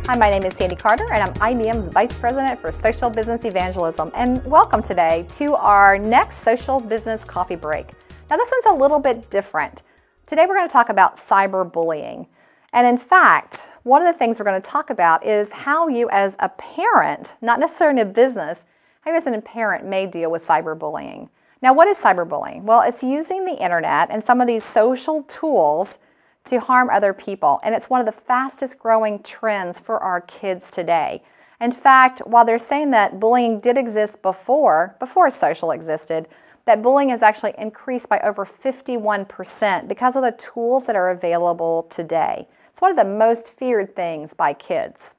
Hi, my name is Sandy Carter, and I'm IBM's Vice President for Social Business Evangelism. And welcome today to our next Social Business Coffee Break. Now, this one's a little bit different. Today, we're going to talk about cyberbullying. And in fact, one of the things we're going to talk about is how you as a parent, not necessarily in a business, how you as a parent may deal with cyberbullying. Now, what is cyberbullying? Well, it's using the internet and some of these social tools to harm other people. And it's one of the fastest growing trends for our kids today. In fact, while they're saying that bullying did exist before social existed, that bullying has actually increased by over 51% because of the tools that are available today. It's one of the most feared things by kids.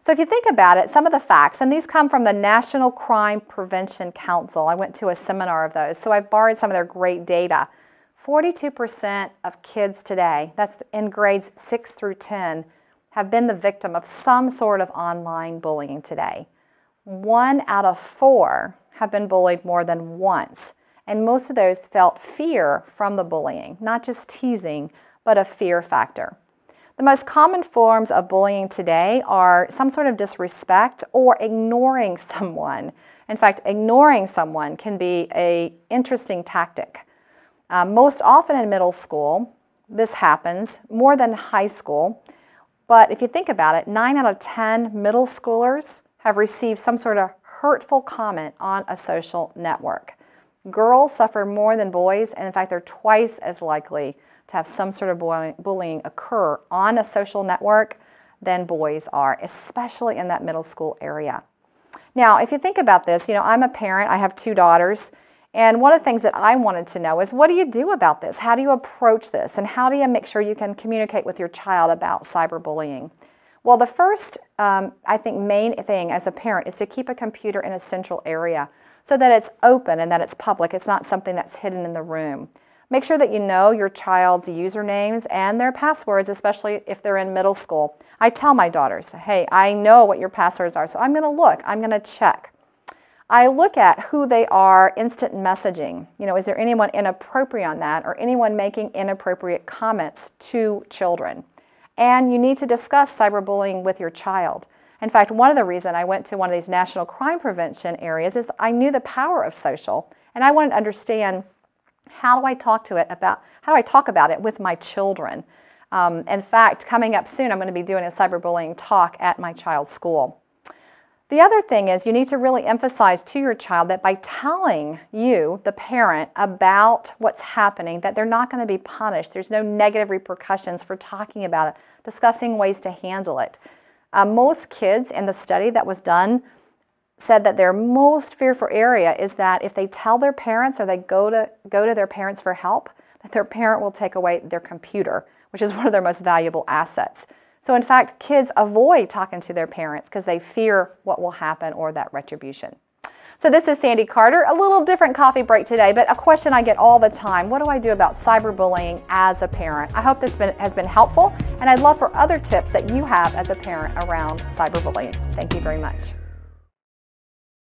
So if you think about it, some of the facts, and these come from the National Crime Prevention Council. I went to a seminar of those, so I've borrowed some of their great data. 42% of kids today, that's in grades 6 through 10, have been the victim of some sort of online bullying today. 1 out of 4 have been bullied more than once, and most of those felt fear from the bullying, not just teasing, but a fear factor. The most common forms of bullying today are some sort of disrespect or ignoring someone. In fact, ignoring someone can be an interesting tactic. Most often in middle school, this happens more than high school. But if you think about it, 9 out of 10 middle schoolers have received some sort of hurtful comment on a social network. Girls suffer more than boys, and in fact, they're twice as likely to have some sort of bullying occur on a social network than boys are, especially in that middle school area. Now, if you think about this, I'm a parent, I have 2 daughters, and one of the things that I wanted to know is, what do you do about this? How do you approach this? And how do you make sure you can communicate with your child about cyberbullying? Well, the first, I think, main thing as a parent is to keep a computer in a central area so that it's open and that it's public. It's not something that's hidden in the room. Make sure that you know your child's usernames and their passwords, especially if they're in middle school. I tell my daughters, hey, I know what your passwords are, so I'm going to look. I'm going to check. I look at who they are instant messaging. Is there anyone inappropriate on that or anyone making inappropriate comments to children? And you need to discuss cyberbullying with your child. In fact, one of the reasons I went to one of these national crime prevention areas is I knew the power of social, and I wanted to understand how do I talk about it with my children. In fact, coming up soon, I'm going to be doing a cyberbullying talk at my child's school. The other thing is you need to really emphasize to your child that by telling you, the parent, about what's happening, that they're not going to be punished. There's no negative repercussions for talking about it, discussing ways to handle it. Most kids in the study that was done said that their most fearful area is that if they tell their parents or they go to their parents for help, that their parent will take away their computer, which is one of their most valuable assets. So in fact, kids avoid talking to their parents because they fear what will happen or that retribution. So this is Sandy Carter, a little different coffee break today, but a question I get all the time: what do I do about cyberbullying as a parent? I hope this has been helpful, and I'd love for other tips that you have as a parent around cyberbullying. Thank you very much.